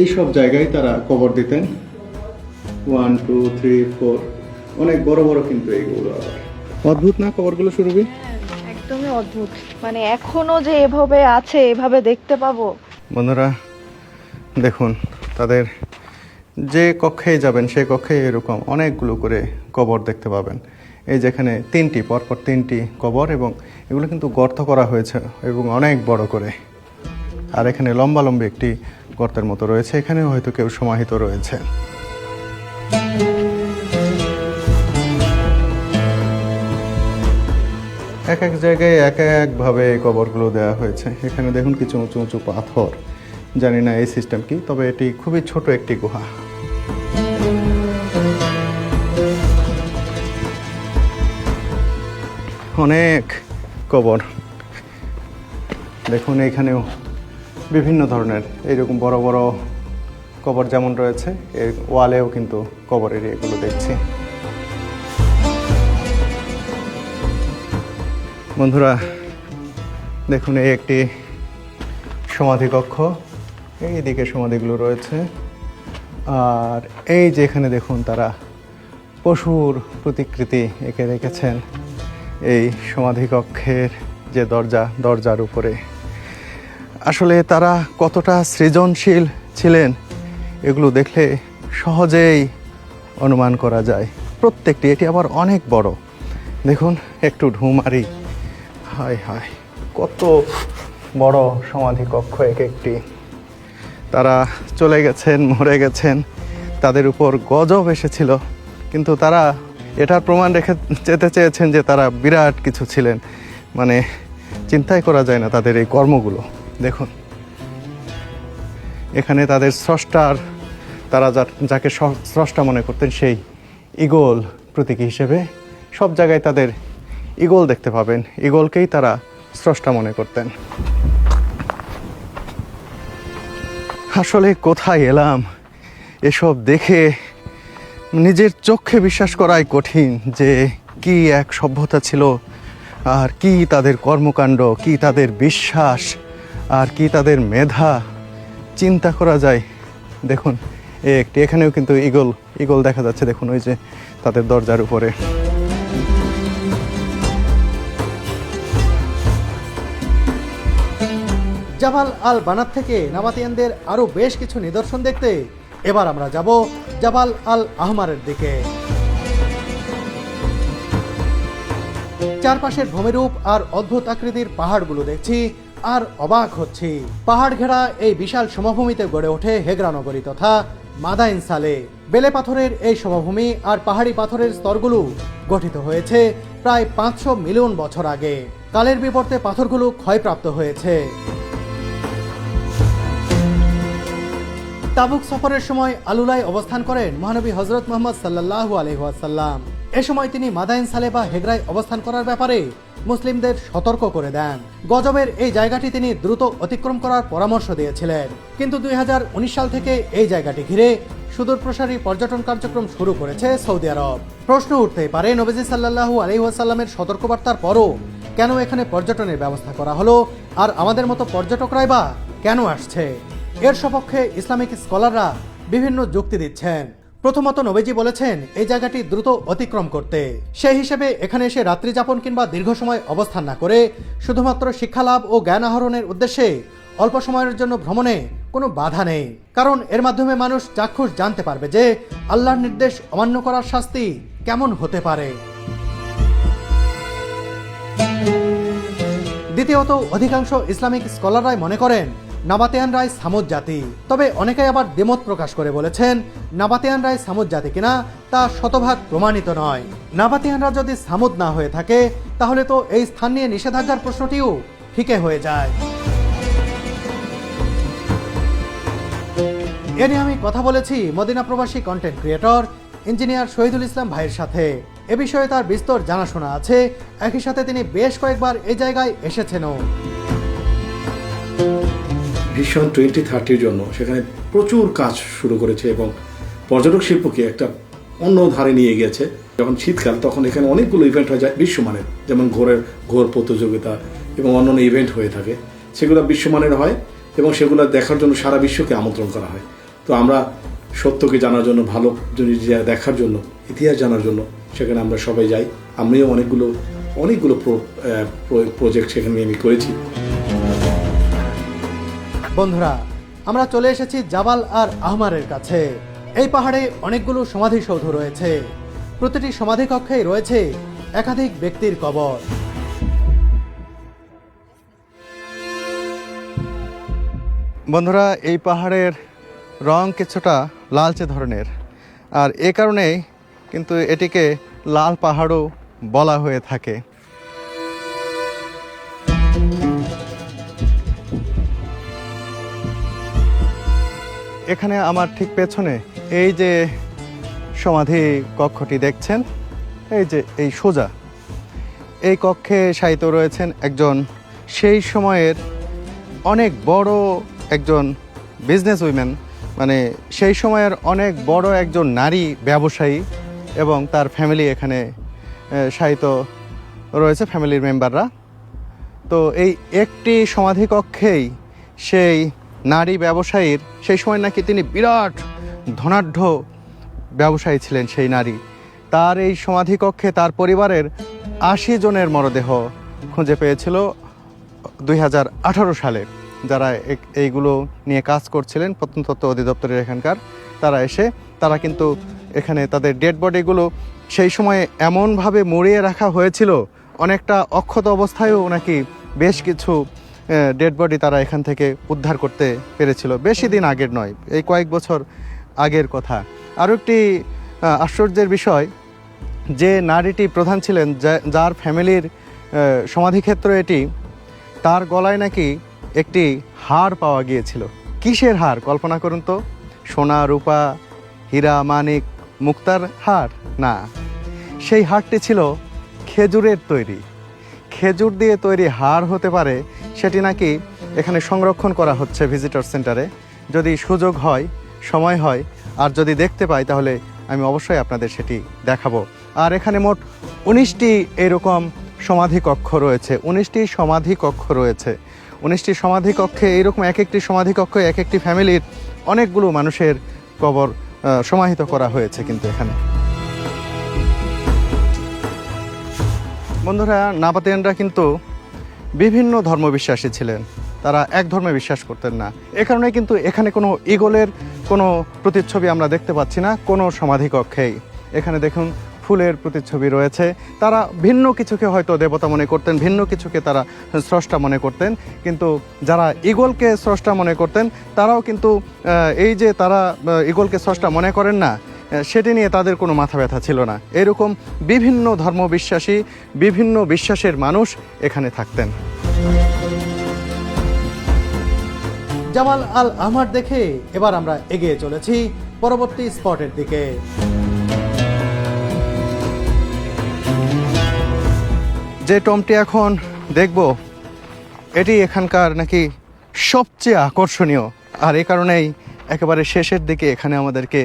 এই সব জায়গায় তারা কবর দিতেন। 1 2 3 4, অনেক বড় বড় কিন্তু এইগুলো। অদ্ভুত না কবরগুলো সুরভি? একদমই অদ্ভুত, মানে এখনো যে এভাবে আছে, এভাবে দেখতে পাবো। বন্ধুরা দেখুন, তাদের যে কক্ষেই যাবেন সেই কক্ষে এরকম অনেকগুলো করে কবর দেখতে পাবেন। এই যেখানে 3টি পরপর 3টি কবর, এবং এগুলো কিন্তু গর্ত করা হয়েছে এবং অনেক বড় করে। আর এখানে লম্বালম্বি একটি গর্তের মতো রয়েছে, এখানে হয়তো কেউ সমাহিত রয়েছে। এক এক জায়গায় এক একভাবে কবরগুলো দেওয়া হয়েছে। এখানে দেখুন কিছু উঁচু উঁচু পাথর, জানি না এই সিস্টেম কি, তবে এটি খুবই ছোট একটি গুহা। অনেক কবর দেখুন, এখানেও বিভিন্ন ধরনের এইরকম বড় বড় কবর যেমন রয়েছে, এর ওয়ালেও কিন্তু কবরের এগুলো দেখছি। বন্ধুরা দেখুন, এই একটি সমাধি কক্ষ, এইদিকে সমাধিগুলো রয়েছে। আর এই যে এখানে দেখুন, তারা পশুর প্রতিকৃতি এঁকে রেখেছেন এই সমাধি কক্ষের যে দরজার উপরে। আসলে তারা কতটা সৃজনশীল ছিলেন এগুলো দেখলে সহজেই অনুমান করা যায়। প্রত্যেকটি, এটি আবার অনেক বড়। দেখুন একটু ঢুমারি, হায় হায় কত বড় সমাধি কক্ষ এক একটি। তারা চলে গেছেন, মরে গেছেন, তাদের উপর গজব এসেছিল, কিন্তু তারা এটার প্রমাণ রেখে যেতে চেয়েছেন যে তারা বিরাট কিছু ছিলেন, মানে চিন্তাই করা যায় না তাদের এই কর্মগুলো। দেখুন এখানে তাদের স্রষ্টার, তারা যাকে স্রষ্টা মনে করতেন সেই ঈগল প্রতীকী হিসেবে সব জায়গায় তাদের ঈগল দেখতে পাবেন, ঈগলকেই তারা স্রষ্টা মনে করতেন। আসলে কোথায় এলাম, এসব দেখে নিজের চোখে বিশ্বাস করাই কঠিন যে কি এক সভ্যতা ছিল, আর কি তাদের কর্মকাণ্ড, কি তাদের বিশ্বাস, আর কি তাদের মেধা, চিন্তা করা যায়। দেখুন একটি এখানেও কিন্তু ঈগল দেখা যাচ্ছে, দেখুন ওই যে তাদের দরজার উপরে। জাবাল আল বানাত থেকে নাবাতিয়ানদের আরো বেশ কিছু নিদর্শন দেখতে এবার আমরা যাব জাবাল আল আহমারের দিকে। চারপাশের ভূমিরূপ আর অদ্ভুত আকৃতির পাহাড়গুলো দেখছি আর অবাক হচ্ছি। পাহাড় ঘেরা এই বিশাল সমভূমিতে গড়ে ওঠে হেগরা নগরী তথা মাদাইন সালে। বেলে পাথরের এই সমভূমি আর পাহাড়ি পাথরের স্তরগুলো গঠিত হয়েছে প্রায় 500 মিলিয়ন বছর আগে। কালের বিবর্তে পাথরগুলো ক্ষয়প্রাপ্ত হয়েছে। তাবুক সফরের সময় আলুলায় অবস্থান করেন মহানবী হযরত মুহাম্মদ সাল্লাল্লাহু আলাইহি ওয়াসাল্লাম। এ সময় তিনি মাদাইন সালে বা হেগরায় অবস্থান করার ব্যাপারে মুসলিমদের সতর্ক করে দেন। গজবের এই জায়গাটি তিনি দ্রুত অতিক্রম করার পরামর্শ দিয়েছিলেন। কিন্তু 2019 সাল থেকে এই জায়গাটি ঘিরে সুদূরপ্রসারী পর্যটন কার্যক্রম শুরু করেছে সৌদি আরব। প্রশ্ন উঠতেই পারে, নবীজি সাল্লাল্লাহু আলাইহি ওয়াসাল্লামের সতর্কবার্তার পরও কেন এখানে পর্যটনের ব্যবস্থা করা হলো, আর আমাদের মতো পর্যটকরাই বা কেন আসছে? এর সপক্ষে ইসলামিক স্কলাররা বিভিন্ন যুক্তি দিচ্ছেন। প্রথমত নবীজি বলেছেন এই জায়গাটি দ্রুত অতিক্রম করতে। সেই হিসেবে এখানে এসে রাত্রি যাপন কিংবা দীর্ঘ সময় অবস্থান না করে শুধুমাত্র শিক্ষালাভ ও জ্ঞান আহরণের উদ্দেশ্যে অল্প সময়ের জন্য ভ্রমণে কোনো বাধা নেই, কারণ এর মাধ্যমে মানুষ চাক্ষুষ জানতে পারবে যে আল্লাহর নির্দেশ অমান্য করার শাস্তি কেমন হতে পারে। দ্বিতীয়ত, অধিকাংশ ইসলামিক স্কলাররাই মনে করেন নাবাতিয়ানরাই সামুদ জাতি। তবে অনেকেই আবার দ্বিমত প্রকাশ করে বলেছেন নাবাতিয়ানরাই সামুদ জাতি কিনা তা শতভাগ প্রমাণিত নয়। নাবাতিয়ানরা যদি সামুদ না হয়ে থাকে তাহলে তো এই স্থান নিয়ে নিষেধাজ্ঞার প্রশ্নটিও ফিকে হয়ে যায়। এ নিয়ে আমি কথা বলেছি মদিনা প্রবাসী content creator engineer Shahidul Islam ভাইয়ের সাথে। এ বিষয়ে তার বিস্তর জানাশোনা আছে, একই সাথে তিনি বেশ কয়েকবার এই জায়গায় এসেছেনও। ভিশন 2030 জন্য সেখানে প্রচুর কাজ শুরু করেছে এবং পর্যটক শিল্পকে একটা অন্য ধারে নিয়ে গিয়েছে। যখন শীতকাল তখন এখানে অনেকগুলো ইভেন্ট হয়ে যায় বিশ্বমানের, যেমন ঘোর প্রতিযোগিতা এবং অন্যান্য ইভেন্ট হয়ে থাকে, সেগুলো বিশ্বমানের হয় এবং সেগুলো দেখার জন্য সারা বিশ্বকে আমন্ত্রণ করা হয়। তো আমরা সত্যকে জানার জন্য, ভালো জিনিস দেখার জন্য, ইতিহাস জানার জন্য সেখানে আমরা সবাই যাই। আমিও অনেকগুলো প্রজেক্ট সেখানে আমি করেছি। বন্ধুরা, আমরা চলে এসেছি জাবাল আর আহমারের কাছে। এই পাহাড়ে অনেকগুলো সমাধিসৌধ রয়েছে, প্রতিটি সমাধি কক্ষেই রয়েছে একাধিক ব্যক্তির কবর। বন্ধুরা, এই পাহাড়ের রং কিছুটা লালচে ধরনের, আর এ কারণেই কিন্তু এটিকে লাল পাহাড়ও বলা হয়ে থাকে। এখানে আমার ঠিক পেছনে এই যে সমাধি কক্ষটি দেখছেন, এই সোজা এই কক্ষে শায়িত রয়েছেন একজন সেই সময়ের অনেক বড় একজন বিজনেস উইমেন, মানে সেই সময়ের অনেক বড় একজন নারী ব্যবসায়ী, এবং তার ফ্যামিলি এখানে শায়িত রয়েছে, ফ্যামিলির মেম্বাররা। তো এই একটি সমাধি কক্ষেই সেই নারী ব্যবসায়ীর, সেই সময় নাকি তিনি বিরাট ধনাঢ্য ব্যবসায়ী ছিলেন সেই নারী, তার এই সমাধি কক্ষে তার পরিবারের 80 জনের মরদেহ খুঁজে পেয়েছিল 2018 সালে। যারা এইগুলো নিয়ে কাজ করছিলেন প্রত্নতত্ত্ব অধিদপ্তরের এখানকার, তারা কিন্তু এখানে তাদের ডেড বডিগুলো সেই সময়ে এমনভাবে মুড়িয়ে রাখা হয়েছিল, অনেকটা অক্ষত অবস্থায়ও নাকি বেশ কিছু ডেড বডি তারা এখান থেকে উদ্ধার করতে পেরেছিল। বেশি দিন আগের নয়, এই কয়েক বছর আগের কথা। আরও একটি আশ্চর্যের বিষয়, যে নারীটি প্রধান ছিলেন, যার ফ্যামিলির সমাধিক্ষেত্র এটি, তার গলায় নাকি একটি হার পাওয়া গিয়েছিল। কিসের হার কল্পনা করুন তো? সোনা, রূপা, হীরা, মানিক, মুক্তার হার? না, সেই হারটি ছিল খেজুরের তৈরি। খেজুর দিয়ে তৈরি হার হতে পারে, সেটি নাকি এখানে সংরক্ষণ করা হচ্ছে ভিজিটর সেন্টারে। যদি সুযোগ হয়, সময় হয়, আর যদি দেখতে পাই, তাহলে আমি অবশ্যই আপনাদের সেটি দেখাবো। আর এখানে মোট 19টি এরকম সমাধি কক্ষ রয়েছে। 19টি সমাধি কক্ষ রয়েছে। 19টি সমাধি কক্ষে এইরকম এক একটি সমাধি কক্ষে এক একটি ফ্যামিলির অনেকগুলো মানুষের কবর সমাহিত করা হয়েছে কিন্তু এখানে। বন্ধুরা, নাবাতিয়ানরা কিন্তু বিভিন্ন ধর্মবিশ্বাসী ছিলেন। তারা এক ধর্মে বিশ্বাস করতেন না। এ কারণে কিন্তু এখানে কোনো ঈগলের কোনো প্রতিচ্ছবি আমরা দেখতে পাচ্ছি না কোনো সমাধি কক্ষেই। এখানে দেখুন ফুলের প্রতিচ্ছবি রয়েছে। তারা ভিন্ন কিছুকে হয়তো দেবতা মনে করতেন, ভিন্ন কিছুকে তারা স্রষ্টা মনে করতেন, কিন্তু যারা ঈগলকে স্রষ্টা মনে করতেন তারাও কিন্তু এই যে তারা ঈগলকে স্রষ্টা মনে করেন না, সেটি নিয়ে তাদের কোনো মাথা ব্যথা ছিল না। এরকম বিভিন্ন ধর্মবিশ্বাসী, বিভিন্ন বিশ্বাসের মানুষ এখানে থাকতেন। জামাল আল আহমার দেখে এবার আমরা এগিয়ে চলেছি পরবর্তী স্পটের দিকে। যে টমটি এখন দেখব, এটি এখানকার নাকি সবচেয়ে আকর্ষণীয়, আর এই কারণেই একেবারে শেষের দিকে এখানে আমাদেরকে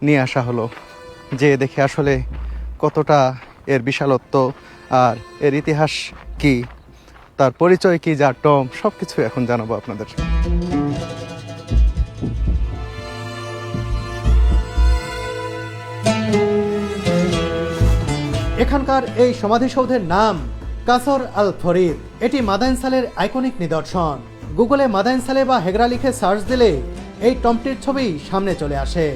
নিয়ে আসা হলো, যে দেখে আসলে কতটা এর বিশালত্ব আর এর ইতিহাস কি, তার পরিচয় কি, যার টম, সব কিছু এখন জানাবো আপনাদের। এখানকার এই সমাধিসৌধের নাম কাসর আল ফরিদ। এটি মাদায়েন সালের আইকনিক নিদর্শন। গুগলে মাদায়েন সালে বা হেগরা লিখে সার্চ দিলে এই টমটির ছবি সামনে চলে আসে।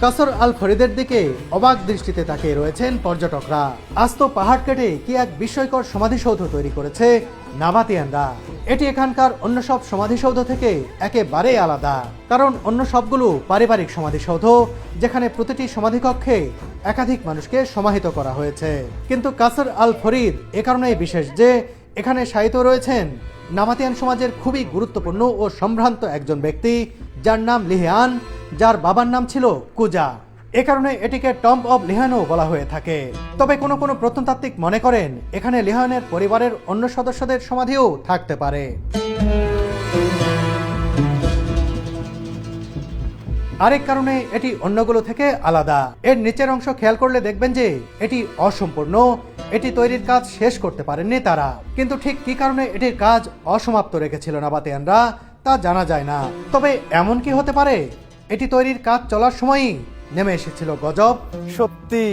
কাসর আল ফরিদের দিকে অবাক দৃষ্টিতে তাকিয়ে রয়েছেন পর্যটকরা। আস্ত পাহাড় কেটে কি এক বিস্ময়কর সমাধিসৌধ তৈরি করেছে নাবাতিয়ানরা। এটি এখানকার অন্য সব সমাধিসৌধ থেকে একেবারেই আলাদা, কারণ অন্য সবগুলো পারিবারিক সমাধিসৌধ, যেখানে প্রতিটি সমাধিকক্ষে একাধিক মানুষকে সমাহিত করা হয়েছে। কিন্তু কাসর আল ফরিদ এ কারণেই বিশেষ যে এখানে শায়িত রয়েছেন নাবাতিয়ান সমাজের খুবই গুরুত্বপূর্ণ ও সম্ভ্রান্ত একজন ব্যক্তি, যার নাম লিহিয়ান, যার বাবার নাম ছিল কুজা। এ কারণে এটিকে টম্ব অব লিহানও বলা হয়ে থাকে। তবে কোনো কোনো প্রত্নতাত্ত্বিক মনে করেন এখানে লিহানের পরিবারের অন্য সদস্যদের সমাধিও থাকতে পারে। আরেক কারণে এটি অন্যগুলো থেকে আলাদা। এর নিচের অংশ খেয়াল করলে দেখবেন যে এটি অসম্পূর্ণ। এটি তৈরির কাজ শেষ করতে পারেননি তারা, কিন্তু ঠিক কি কারণে এটির কাজ অসমাপ্ত রেখেছিল নাবাতিয়ানরা তা জানা যায় না। তবে এমন কি হতে পারে এটি তৈরির কাজ চলার সময়ই নেমে এসেছিল গজব? সত্যি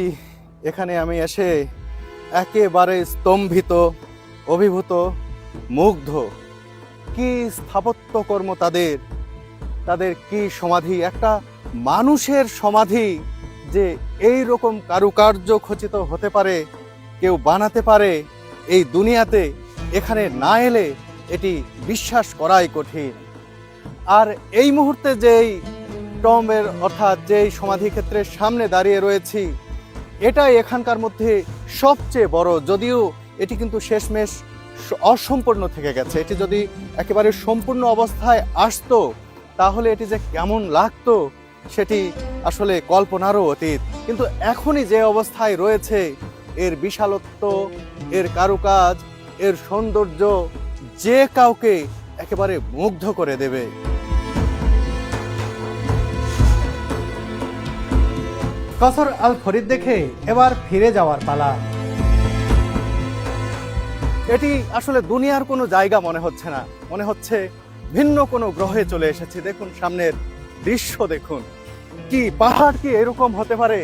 এখানে আমি এসে একেবারে স্তম্ভিত, অভিভূত, মুগ্ধ। কি স্থাপত্যকর্ম তাদের, তাদের কি সমাধি! একটা মানুষের সমাধি যে এই রকম কারুকার্য খচিত হতে পারে, কেউ বানাতে পারে এই দুনিয়াতে, এখানে না এলে এটি বিশ্বাস করাই কঠিন। আর এই মুহূর্তে যেই টম্বের অর্থাৎ যেই সমাধি ক্ষেত্রের সামনে দাঁড়িয়ে রয়েছি, এটাই এখানকার মধ্যে সবচেয়ে বড়, যদিও এটি কিন্তু শেষমেশ অসম্পূর্ণ থেকে গেছে। এটি যদি একেবারে সম্পূর্ণ অবস্থায় আসতো তাহলে এটি যে কেমন লাগতো সেটি আসলে কল্পনারও অতীত। কিন্তু এখনই যে অবস্থায় রয়েছে, এর বিশালত্ব, এর কারুকাজ, এর সৌন্দর্য যে কাউকে একেবারে মুগ্ধ করে দেবে। কাসর আল ফরিদ দেখে এবার ফিরে যাওয়ার পালা। এটি আসলে দুনিয়ার কোনো জায়গা মনে হচ্ছে না, মনে হচ্ছে ভিন্ন কোনো গ্রহে চলে এসেছি। দেখুন সামনের দৃশ্য, দেখুন কি পাহাড় কি এরকম হতে পারে,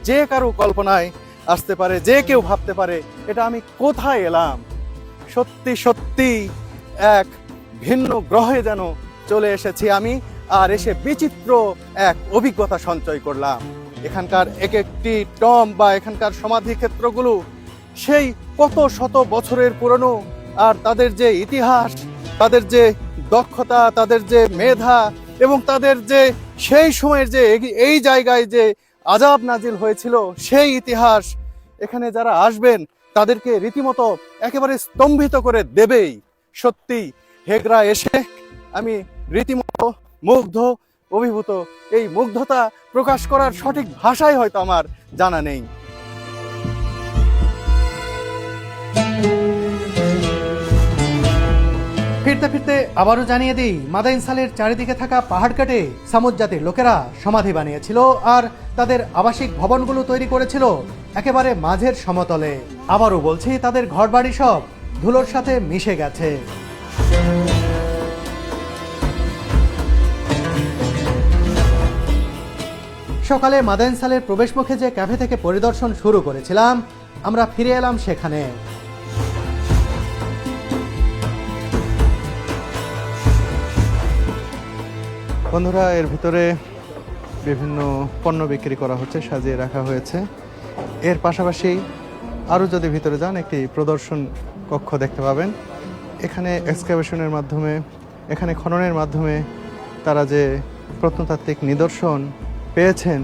যে কারো কল্পনায় আসতে পারে, যে কেউ ভাবতে পারে এটা আমি কোথায় এলাম। সত্যি সত্যি এক ভিন্ন গ্রহে যেন চলে এসেছি আমি, আর এসে বিচিত্র এক অভিজ্ঞতা সঞ্চয় করলাম। এখানকার এক একটি টম্ব বা এখানকার সমাধি ক্ষেত্রগুলো সেই কত শত বছরের পুরনো, আর তাদের যে ইতিহাস, তাদের যে দক্ষতা, তাদের যে মেধা, এবং তাদের যে সেই সময়ের যে এই জায়গায় যে আযাব নাজিল হয়েছিল সেই ইতিহাস এখানে যারা আসবেন তাদেরকে রীতিমতো একেবারে স্তম্ভিত করে দেবেই। সত্যি হেগরা এসে আমি রীতিমতো মুগ্ধ, অভিভূত। এই মুগ্ধতা প্রকাশ করার সঠিক ভাষাই হয়তো আমার জানা নেই। ফিরতে ফিরতে আবারও জানিয়ে দিই, মাদাইন সালের চারিদিকে থাকা পাহাড় কেটে সামুদ জাতির লোকেরা সমাধি বানিয়েছিল আর তাদের আবাসিক ভবনগুলো তৈরি করেছিল একেবারে মাঝের সমতলে। আবারও বলছি, তাদের ঘরবাড়ি সব ধুলোর সাথে মিশে গেছে। সকালে মাদাইন সালের প্রবেশমুখে যে ক্যাফে থেকে পরিদর্শন শুরু করেছিলাম, আমরা ফিরে এলাম সেখানে। বন্ধুরা, এর ভিতরে বিভিন্ন পণ্য বিক্রি করা হচ্ছে, সাজিয়ে রাখা হয়েছে। এর পাশাপাশি আরও যদি ভিতরে যান, একটি প্রদর্শন কক্ষ দেখতে পাবেন। এখানে এক্সকাভেশনের মাধ্যমে, এখানে খননের মাধ্যমে তারা যে প্রত্নতাত্ত্বিক নিদর্শন পেয়েছেন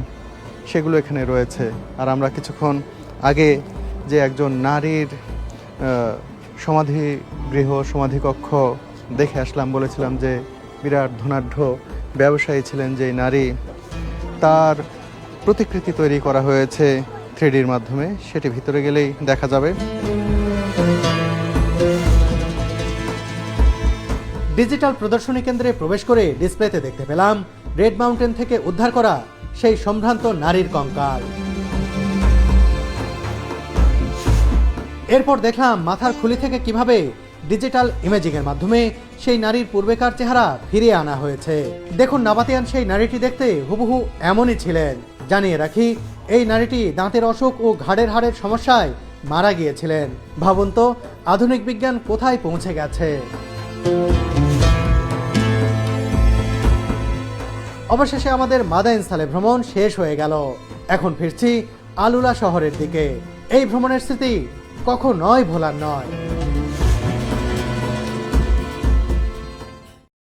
সেগুলো এখানে রয়েছে। আর আমরা কিছুক্ষণ আগে যে একজন নারীর সমাধি গৃহ, সমাধিকক্ষ দেখে আসলাম, বলেছিলাম যে বিরাট ধনাঢ্য ব্যবসায়ী ছিলেন যে নারী, তার প্রতিকৃতি তৈরি করা হয়েছে 3Dর মাধ্যমে। সেটি ভিতরে গেলেই দেখা যাবে। ডিজিটাল প্রদর্শনী কেন্দ্রে প্রবেশ করে ডিসপ্লেতে দেখতে পেলাম রেড মাউন্টেন থেকে উদ্ধার করা সেই সম্ভ্রান্ত নারীর কঙ্কাল। এরপর দেখলাম মাথার খুলি থেকে কিভাবে ডিজিটাল ইমেজিং এর মাধ্যমে সেই নারীর পূর্বেকার চেহারা ফিরিয়ে আনা হয়েছে। দেখুন, নাবাতিয়ান সেই নারীটি দেখতে হুবহু এমনই ছিলেন। জানিয়ে রাখি, এই নারীটি দাঁতের অসুখ ও ঘাড়ের হাড়ের সমস্যায় মারা গিয়েছিলেন। ভাবুন তো, আধুনিক বিজ্ঞান কোথায় পৌঁছে গেছে। অবশেষে আমাদের মাদাইন সালে ভ্রমণ শেষ হয়ে গেল। এখন ফিরছি আলুলা শহরের দিকে। এই ভ্রমণের স্মৃতি কখনোই ভোলার নয়।